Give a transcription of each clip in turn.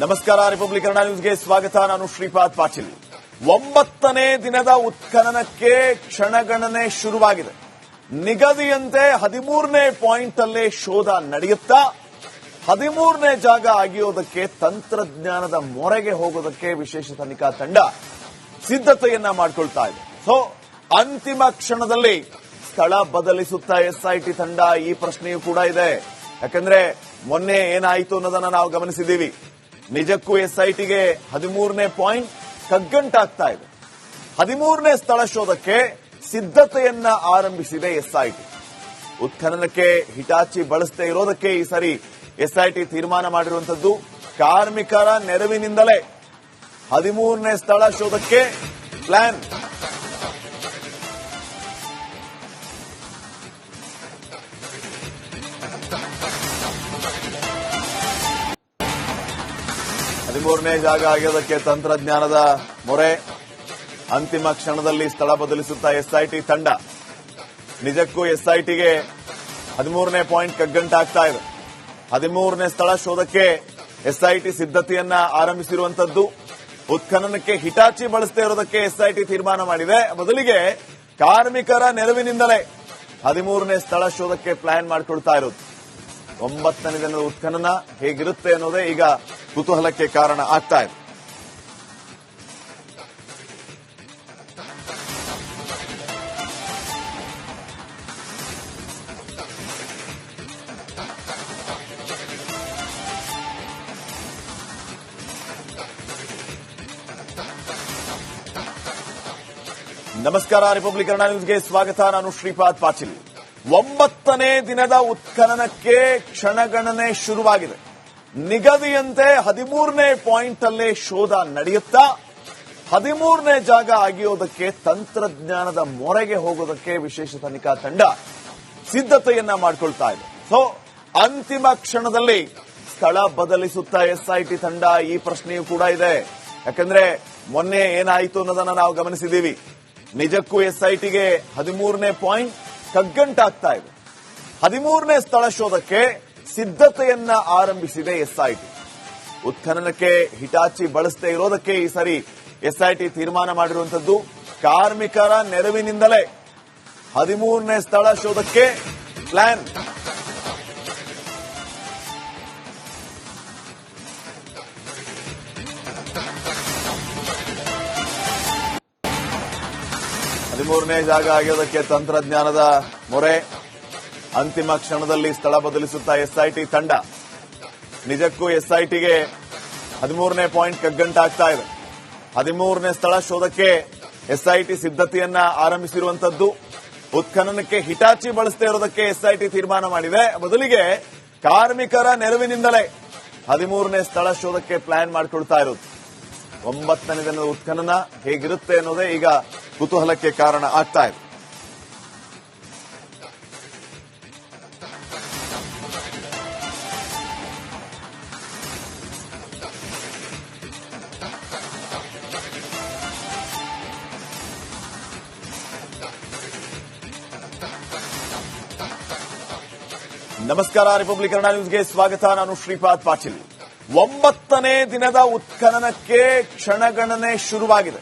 ನಮಸ್ಕಾರ. ರಿಪಬ್ಲಿಕ್ ಕನ್ನಡ ನ್ಯೂಸ್ಗೆ ಸ್ವಾಗತ. ನಾನು ಶ್ರೀಪಾದ್ ಪಾಟೀಲ್. 9ನೇ ದಿನದ ಉತ್ಖನನಕ್ಕೆ ಕ್ಷಣಗಣನೆ ಶುರುವಾಗಿದೆ. ನಿಗದಿಯಂತೆ 13ನೇ ಪಾಯಿಂಟ್ ಅಲ್ಲೇ ಶೋಧ ನಡೆಯುತ್ತಾ 13ನೇ ಜಾಗ ಅಗಿಯೋದಕ್ಕೆ ತಂತ್ರಜ್ಞಾನದ ಮೊರೆಗೆ ಹೋಗೋದಕ್ಕೆ ವಿಶೇಷ ತನಿಖಾ ತಂಡ ಸಿದ್ಧತೆಯನ್ನ ಮಾಡಿಕೊಳ್ತಾ ಇದೆ. ಸೊ ಅಂತಿಮ ಕ್ಷಣದಲ್ಲಿ ಸ್ಥಳ ಬದಲಿಸುತ್ತಾ ಎಸ್ಐಟಿ ತಂಡ, ಈ ಪ್ರಶ್ನೆಯೂ ಕೂಡ ಇದೆ. ಯಾಕಂದ್ರೆ ಮೊನ್ನೆ ಏನಾಯಿತು ಅನ್ನೋದನ್ನ ನಾವು ಗಮನಿಸಿದ್ದೀವಿ. ನಿಜಕ್ಕೂ ಎಸ್ಐಟಿಗೆ 13ನೇ ಪಾಯಿಂಟ್ ಕಗ್ಗಂಟಾಗ್ತಾ ಇದೆ. 13ನೇ ಸ್ಥಳ ಶೋಧಕ್ಕೆ ಸಿದ್ಧತೆಯನ್ನ ಆರಂಭಿಸಿದೆ ಎಸ್ಐಟಿ. ಉತ್ಖನನಕ್ಕೆ ಹಿಟಾಚಿ ಬಳಸದೇ ಇರೋದಕ್ಕೆ ಈ ಸರಿ ಎಸ್ಐಟಿ ತೀರ್ಮಾನ ಮಾಡಿರುವಂತದ್ದು. ಕಾರ್ಮಿಕರ ನೆರವಿನಿಂದಲೇ 13ನೇ ಸ್ಥಳ ಶೋಧಕ್ಕೆ ಪ್ಲಾನ್. ಮೂರನೇ ಜಾಗ ಆಗೋದಕ್ಕೆ ತಂತ್ರಜ್ಞಾನದ ಮೊರೆ. ಅಂತಿಮ ಕ್ಷಣದಲ್ಲಿ ಸ್ಥಳ ಬದಲಿಸುತ್ತಾ ಎಸ್ಐಟಿ ತಂಡ. ನಿಜಕ್ಕೂ ಎಸ್ಐಟಿಗೆ 13ನೇ ಪಾಯಿಂಟ್ ಕಗ್ಗಂಟಾಗ್ತಾ ಇದೆ. 13ನೇ ಸ್ಥಳ ಶೋಧಕ್ಕೆ ಎಸ್ಐಟಿ ಸಿದ್ಧತೆಯನ್ನ ಆರಂಭಿಸಿರುವಂತದ್ದು. ಉತ್ಖನನಕ್ಕೆ ಹಿಟಾಚಿ ಬಳಸದೇ ಇರೋದಕ್ಕೆ ಎಸ್ಐಟಿ ತೀರ್ಮಾನ ಮಾಡಿದೆ. ಬದಲಿಗೆ ಕಾರ್ಮಿಕರ ನೆರವಿನಿಂದಲೇ 13ನೇ ಸ್ಥಳ ಶೋಧಕ್ಕೆ ಪ್ಲಾನ್ ಮಾಡಿಕೊಳ್ತಾ ಇರೋದು. 9ನೇ ದಿನದ ಉತ್ಖನನ ಹೇಗಿರುತ್ತೆ ಅನ್ನೋದೇ ಈಗ ಕುತೂಹಲಕ್ಕೆ ಕಾರಣ ಆಗ್ತಾ ಇದೆ. ನಮಸ್ಕಾರ. ರಿಪಬ್ಲಿಕ್ ಕನ್ನಡ ನ್ಯೂಸ್ಗೆ ಸ್ವಾಗತ. ನಾನು ಶ್ರೀಪಾದ್ ಪಾಟೀಲ್. 9ನೇ ದಿನದ ಉತ್ಖನನಕ್ಕೆ ಕ್ಷಣಗಣನೆ ಶುರುವಾಗಿದೆ. ನಿಗದಿಯಂತೆ 13ನೇ ಪಾಯಿಂಟ್ ಅಲ್ಲೇ ಶೋಧ ನಡೆಯುತ್ತಾ 13ನೇ ಜಾಗ ಅಗಿಯೋದಕ್ಕೆ ತಂತ್ರಜ್ಞಾನದ ಮೊರೆಗೆ ಹೋಗೋದಕ್ಕೆ ವಿಶೇಷ ತನಿಖಾ ತಂಡ ಸಿದ್ಧತೆಯನ್ನ ಮಾಡಿಕೊಳ್ತಾ ಇದೆ. ಸೊ ಅಂತಿಮ ಕ್ಷಣದಲ್ಲಿ ಸ್ಥಳ ಬದಲಿಸುತ್ತಾ ಎಸ್ಐಟಿ ತಂಡ, ಈ ಪ್ರಶ್ನೆಯೂ ಕೂಡ ಇದೆ. ಯಾಕಂದ್ರೆ ಮೊನ್ನೆ ಏನಾಯಿತು ಅನ್ನೋದನ್ನ ನಾವು ಗಮನಿಸಿದ್ದೀವಿ. ನಿಜಕ್ಕೂ ಎಸ್ಐಟಿಗೆ 13ನೇ ಪಾಯಿಂಟ್ ಕಗ್ಗಂಟಾಗ್ತಾ ಇದೆ. 13ನೇ ಸ್ಥಳ ಶೋಧಕ್ಕೆ ಸಿದ್ಧತೆಯನ್ನ ಆರಂಭಿಸಿದೆ ಎಸ್ಐಟಿ. ಉತ್ಖನನಕ್ಕೆ ಹಿಟಾಚಿ ಬಳಸದೇ ಇರೋದಕ್ಕೆ ಈ ಸರಿ ಎಸ್ಐಟಿ ತೀರ್ಮಾನ ಮಾಡಿರುವಂತದ್ದು. ಕಾರ್ಮಿಕರ ನೆರವಿನಿಂದಲೇ 13ನೇ ಸ್ಥಳ ಶೋಧಕ್ಕೆ ಪ್ಲಾನ್. ಮೂರನೇ ಜಾಗ ಆಗೋದಕ್ಕೆ ತಂತ್ರಜ್ಞಾನದ ಮೊರೆ. ಅಂತಿಮ ಕ್ಷಣದಲ್ಲಿ ಸ್ಥಳ ಬದಲಿಸುತ್ತಾ ಎಸ್ಐಟಿ ತಂಡ. ನಿಜಕ್ಕೂ ಎಸ್ಐಟಿಗೆ 13ನೇ ಪಾಯಿಂಟ್ ಕಗ್ಗಂಟಾಗ್ತಾ ಇದೆ. 13ನೇ ಸ್ಥಳ ಶೋಧಕ್ಕೆ ಎಸ್ಐಟಿ ಸಿದ್ಧತೆಯನ್ನ ಆರಂಭಿಸಿರುವಂತದ್ದು. ಉತ್ಖನನಕ್ಕೆ ಹಿಟಾಚಿ ಬಳಸದೇ ಇರೋದಕ್ಕೆ ಎಸ್ಐಟಿ ತೀರ್ಮಾನ ಮಾಡಿದೆ. ಬದಲಿಗೆ ಕಾರ್ಮಿಕರ ನೆರವಿನಿಂದಲೇ 13ನೇ ಸ್ಥಳ ಶೋಧಕ್ಕೆ ಪ್ಲಾನ್ ಮಾಡಿಕೊಳ್ತಾ ಇರೋದು. 9ನೇ ದಿನದ ಉತ್ಖನನ ಹೇಗಿರುತ್ತೆ ಅನ್ನೋದೇ ಈಗ ಕುತೂಹಲಕ್ಕೆ ಕಾರಣ ಆಗ್ತಾ ಇದೆ. ನಮಸ್ಕಾರ. ರಿಪಬ್ಲಿಕ್ ಕನ್ನಡ ನ್ಯೂಸ್ಗೆ ಸ್ವಾಗತ. ನಾನು ಶ್ರೀಪಾದ್ ಪಾಟೀಲ್. 9ನೇ ದಿನದ ಉತ್ಖನನಕ್ಕೆ ಕ್ಷಣಗಣನೆ ಶುರುವಾಗಿದೆ.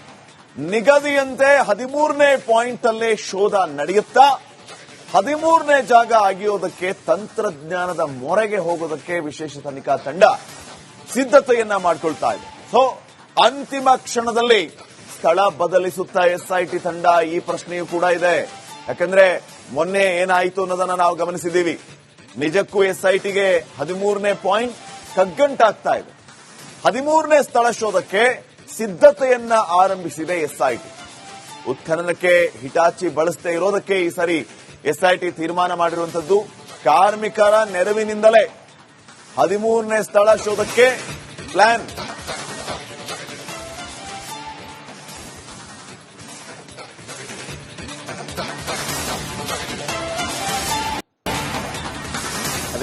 ನಿಗದಿಯಂತೆ 13ನೇ ಪಾಯಿಂಟ್ ಅಲ್ಲೇ ಶೋಧ ನಡೆಯುತ್ತಾ 13ನೇ ಜಾಗ ಅಗಿಯೋದಕ್ಕೆ ತಂತ್ರಜ್ಞಾನದ ಮೊರೆಗೆ ಹೋಗೋದಕ್ಕೆ ವಿಶೇಷ ತನಿಖಾ ತಂಡ ಸಿದ್ಧತೆಯನ್ನ ಮಾಡಿಕೊಳ್ತಾ ಇದೆ. ಸೊ ಅಂತಿಮ ಕ್ಷಣದಲ್ಲಿ ಸ್ಥಳ ಬದಲಿಸುತ್ತಾ ಎಸ್ಐಟಿ ತಂಡ, ಈ ಪ್ರಶ್ನೆಯೂ ಕೂಡ ಇದೆ. ಯಾಕಂದ್ರೆ ಮೊನ್ನೆ ಏನಾಯಿತು ಅನ್ನೋದನ್ನ ನಾವು ಗಮನಿಸಿದ್ದೀವಿ. ನಿಜಕ್ಕೂ ಎಸ್ಐಟಿಗೆ 13ನೇ ಪಾಯಿಂಟ್ ಕಗ್ಗಂಟಾಗ್ತಾ ಇದೆ. 13ನೇ ಸ್ಥಳ ಶೋಧಕ್ಕೆ ಸಿದ್ಧತೆಯನ್ನ ಆರಂಭಿಸಿದೆ ಎಸ್ಐಟಿ. ಉತ್ಖನನಕ್ಕೆ ಹಿಟಾಚಿ ಬಳಸದೇ ಇರೋದಕ್ಕೆ ಈ ಸರಿ ಎಸ್ಐಟಿ ತೀರ್ಮಾನ ಮಾಡಿರುವಂತದ್ದು. ಕಾರ್ಮಿಕರ ನೆರವಿನಿಂದಲೇ 13ನೇ ಸ್ಥಳ ಶೋಧಕ್ಕೆ ಪ್ಲಾನ್.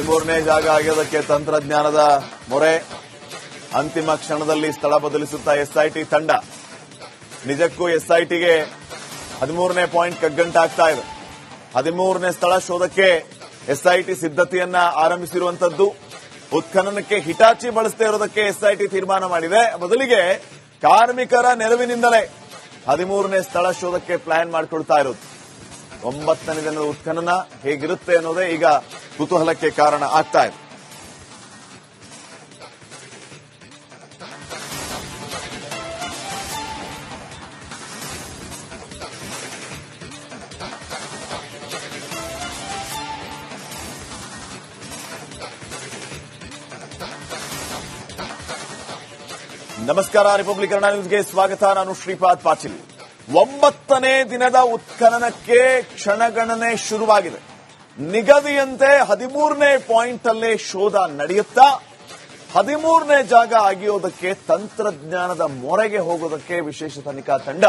ಮೂರನೇ ಜಾಗ ಆಗೋದಕ್ಕೆ ತಂತ್ರಜ್ಞಾನದ ಮೊರೆ. ಅಂತಿಮ ಕ್ಷಣದಲ್ಲಿ ಸ್ಥಳ ಬದಲಿಸುತ್ತಾ ಎಸ್ಐಟಿ ತಂಡ. ನಿಜಕ್ಕೂ ಎಸ್ಐಟಿಗೆ 13ನೇ ಪಾಯಿಂಟ್ ಕಗ್ಗಂಟಾಗ್ತಾ ಇದೆ. 13ನೇ ಸ್ಥಳ ಶೋಧಕ್ಕೆ ಎಸ್ಐಟಿ ಸಿದ್ಧತೆಯನ್ನ ಆರಂಭಿಸಿರುವಂತದ್ದು. ಉತ್ಖನನಕ್ಕೆ ಹಿಟಾಚಿ ಬಳಸದೇ ಇರೋದಕ್ಕೆ ಎಸ್ಐಟಿ ತೀರ್ಮಾನ ಮಾಡಿದೆ. ಬದಲಿಗೆ ಕಾರ್ಮಿಕರ ನೆರವಿನಿಂದಲೇ 13ನೇ ಸ್ಥಳ ಶೋಧಕ್ಕೆ ಪ್ಲಾನ್ ಮಾಡಿಕೊಳ್ತಾ ಇರೋದು. 9ನೇ ದಿನದ ಉತ್ಖನನ ಹೇಗಿರುತ್ತೆ ಅನ್ನೋದೇ ಈಗ ಕುತೂಹಲಕ್ಕೆ ಕಾರಣ ಆಗ್ತಾ ಇದೆ. ನಮಸ್ಕಾರ, ರಿಪಬ್ಲಿಕ್ ಕನ್ನಡ ನ್ಯೂಸ್ಗೆ ಸ್ವಾಗತ. ನಾನು ಶ್ರೀಪಾದ್ ಪಾಟೀಲ್. 9ನೇ ದಿನದ ಉತ್ಖನನಕ್ಕೆ ಕ್ಷಣಗಣನೆ ಶುರುವಾಗಿದೆ. ನಿಗದಿಯಂತೆ 13ನೇ ಪಾಯಿಂಟ್ ಅಲ್ಲೇ ಶೋಧ ನಡೆಯುತ್ತಾ 13ನೇ ಜಾಗ ಅಗಿಯೋದಕ್ಕೆ ತಂತ್ರಜ್ಞಾನದ ಮೊರೆಗೆ ಹೋಗೋದಕ್ಕೆ ವಿಶೇಷ ತನಿಖಾ ತಂಡ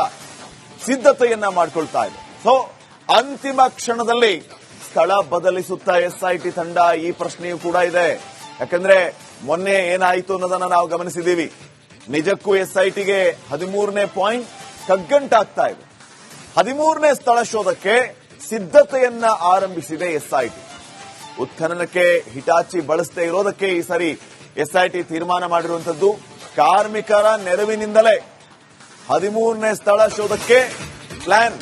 ಸಿದ್ಧತೆಯನ್ನ ಮಾಡಿಕೊಳ್ತಾ ಇದೆ. ಸೊ ಅಂತಿಮ ಕ್ಷಣದಲ್ಲಿ ಸ್ಥಳ ಬದಲಿಸುತ್ತಾ ಎಸ್ಐಟಿ ತಂಡ, ಈ ಪ್ರಶ್ನೆಯೂ ಕೂಡ ಇದೆ. ಯಾಕಂದ್ರೆ ಮೊನ್ನೆ ಏನಾಯಿತು ಅನ್ನೋದನ್ನ ನಾವು ಗಮನಿಸಿದ್ದೀವಿ. ನಿಜಕ್ಕೂ ಎಸ್ಐಟಿಗೆ 13ನೇ ಪಾಯಿಂಟ್ ಕಗ್ಗಂಟಾಗ್ತಾ ಇದೆ. 13ನೇ ಸ್ಥಳ ಶೋಧಕ್ಕೆ ಸಿದ್ಧತೆಯನ್ನ ಆರಂಭಿಸಿದೆ ಎಸ್ಐಟಿ. ಉತ್ಖನನಕ್ಕೆ ಹಿಟಾಚಿ ಬಳಸದೇ ಇರೋದಕ್ಕೆ ಈ ಸರಿ ಎಸ್ಐಟಿ ತೀರ್ಮಾನ ಮಾಡಿರುವಂತದ್ದು. ಕಾರ್ಮಿಕರ ನೆರವಿನಿಂದಲೇ 13ನೇ ಸ್ಥಳ ಶೋಧಕ್ಕೆ ಪ್ಲಾನ್.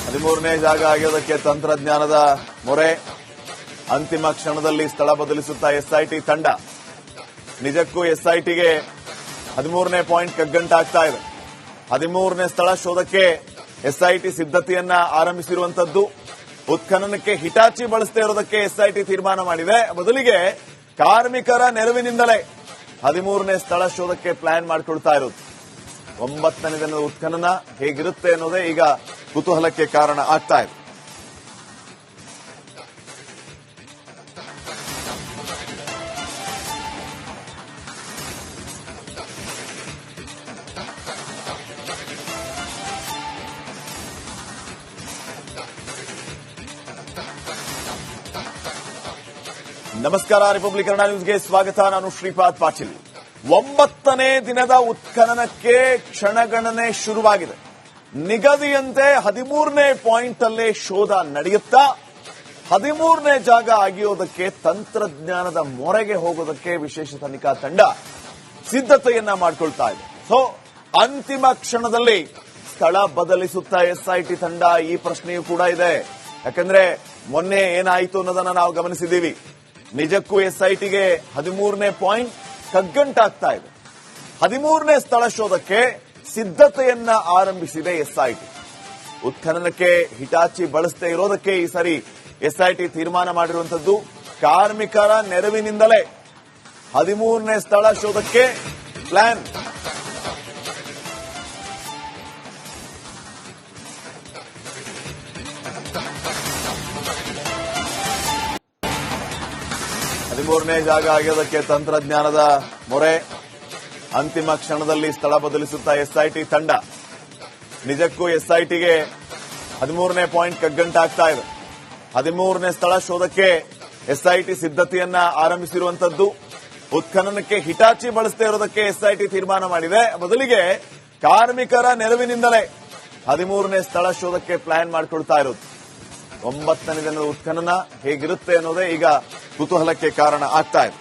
ಹದಿಮೂರನೇ ಜಾಗ ಆಗೋದಕ್ಕೆ ತಂತ್ರಜ್ಞಾನದ ಮೊರೆ. ಅಂತಿಮ ಕ್ಷಣದಲ್ಲಿ ಸ್ಥಳ ಬದಲಿಸುತ್ತಾ ಎಸ್ಐಟಿ ತಂಡ. ನಿಜಕ್ಕೂ ಎಸ್ಐಟಿಗೆ 13ನೇ ಪಾಯಿಂಟ್ ಕಗ್ಗಂಟಾಗ್ತಾ ಇದೆ. 13ನೇ ಸ್ಥಳ ಶೋಧಕ್ಕೆ ಎಸ್ಐಟಿ ಸಿದ್ಧತೆಯನ್ನ ಆರಂಭಿಸಿರುವಂತದ್ದು. ಉತ್ಖನನಕ್ಕೆ ಹಿಟಾಚಿ ಬಳಸದೇ ಇರೋದಕ್ಕೆ ಎಸ್ಐಟಿ ತೀರ್ಮಾನ ಮಾಡಿದೆ. ಬದಲಿಗೆ ಕಾರ್ಮಿಕರ ನೆರವಿನಿಂದಲೇ 13ನೇ ಸ್ಥಳ ಶೋಧಕ್ಕೆ ಪ್ಲಾನ್ ಮಾಡಿಕೊಳ್ತಾ ಇರೋದು. 9ನೇ ದಿನದ ಉತ್ಖನನ ಹೇಗಿರುತ್ತೆ ಅನ್ನೋದೇ ಈಗ ಕುತೂಹಲಕ್ಕೆ ಕಾರಣ ಆಗ್ತಾ ಇದೆ. ನಮಸ್ಕಾರ, ರಿಪಬ್ಲಿಕ್ ಕನ್ನಡ ನ್ಯೂಸ್ಗೆ ಸ್ವಾಗತ. ನಾನು ಶ್ರೀಪಾದ್ ಪಾಟೀಲ್. 9ನೇ ದಿನದ ಉತ್ಖನನಕ್ಕೆ ಕ್ಷಣಗಣನೆ ಶುರುವಾಗಿದೆ. ನಿಗದಿಯಂತೆ 13ನೇ ಪಾಯಿಂಟ್ ಅಲ್ಲೇ ಶೋಧ ನಡೆಯುತ್ತಾ 13ನೇ ಜಾಗ ಅಗಿಯೋದಕ್ಕೆ ತಂತ್ರಜ್ಞಾನದ ಮೊರೆಗೆ ಹೋಗೋದಕ್ಕೆ ವಿಶೇಷ ತನಿಖಾ ತಂಡ ಸಿದ್ಧತೆಯನ್ನ ಮಾಡಿಕೊಳ್ತಾ ಇದೆ. ಸೊ ಅಂತಿಮ ಕ್ಷಣದಲ್ಲಿ ಸ್ಥಳ ಬದಲಿಸುತ್ತಾ ಎಸ್ಐಟಿ ತಂಡ, ಈ ಪ್ರಶ್ನೆಯೂ ಕೂಡ ಇದೆ. ಯಾಕಂದ್ರೆ ಮೊನ್ನೆ ಏನಾಯಿತು ಅನ್ನೋದನ್ನ ನಾವು ಗಮನಿಸಿದ್ದೀವಿ. ನಿಜಕ್ಕೂ ಎಸ್ಐಟಿಗೆ 13ನೇ ಪಾಯಿಂಟ್ ಕಗ್ಗಂಟಾಗ್ತಾ ಇದೆ. 13ನೇ ಸ್ಥಳ ಶೋಧಕ್ಕೆ ಸಿದ್ಧತೆಯನ್ನ ಆರಂಭಿಸಿದೆ ಎಸ್ಐಟಿ. ಉತ್ಖನನಕ್ಕೆ ಹಿಟಾಚಿ ಬಳಸದೇ ಇರೋದಕ್ಕೆ ಈ ಸರಿ ಎಸ್ಐಟಿ ತೀರ್ಮಾನ ಮಾಡಿರುವಂತದ್ದು. ಕಾರ್ಮಿಕರ ನೆರವಿನಿಂದಲೇ 13ನೇ ಸ್ಥಳ ಶೋಧಕ್ಕೆ ಪ್ಲಾನ್. ಹದಿಮೂರನೇ ಜಾಗ ಆಗೋದಕ್ಕೆ ತಂತ್ರಜ್ಞಾನದ ಮೊರೆ. ಅಂತಿಮ ಕ್ಷಣದಲ್ಲಿ ಸ್ಥಳ ಬದಲಿಸುತ್ತಾ ಎಸ್ಐಟಿ ತಂಡ. ನಿಜಕ್ಕೂ ಎಸ್ಐಟಿಗೆ 13ನೇ ಪಾಯಿಂಟ್ ಕಗ್ಗಂಟಾಗ್ತಾ ಇದೆ. 13ನೇ ಸ್ಥಳ ಶೋಧಕ್ಕೆ ಎಸ್ಐಟಿ ಸಿದ್ಧತೆಯನ್ನ ಆರಂಭಿಸಿರುವಂತದ್ದು. ಉತ್ಖನನಕ್ಕೆ ಹಿಟಾಚಿ ಬಳಸದೇ ಇರೋದಕ್ಕೆ ಎಸ್ಐಟಿ ತೀರ್ಮಾನ ಮಾಡಿದೆ. ಬದಲಿಗೆ ಕಾರ್ಮಿಕರ ನೆರವಿನಿಂದಲೇ 13ನೇ ಸ್ಥಳ ಶೋಧಕ್ಕೆ ಪ್ಲಾನ್ ಮಾಡಿಕೊಳ್ತಾ ಇರೋದು. 9ನೇ ದಿನದ ಉತ್ಖನನ ಹೇಗಿರುತ್ತೆ ಅನ್ನೋದೇ ಈಗ ಕುತೂಹಲಕ್ಕೆ ಕಾರಣ ಆಗ್ತಾ ಇದೆ.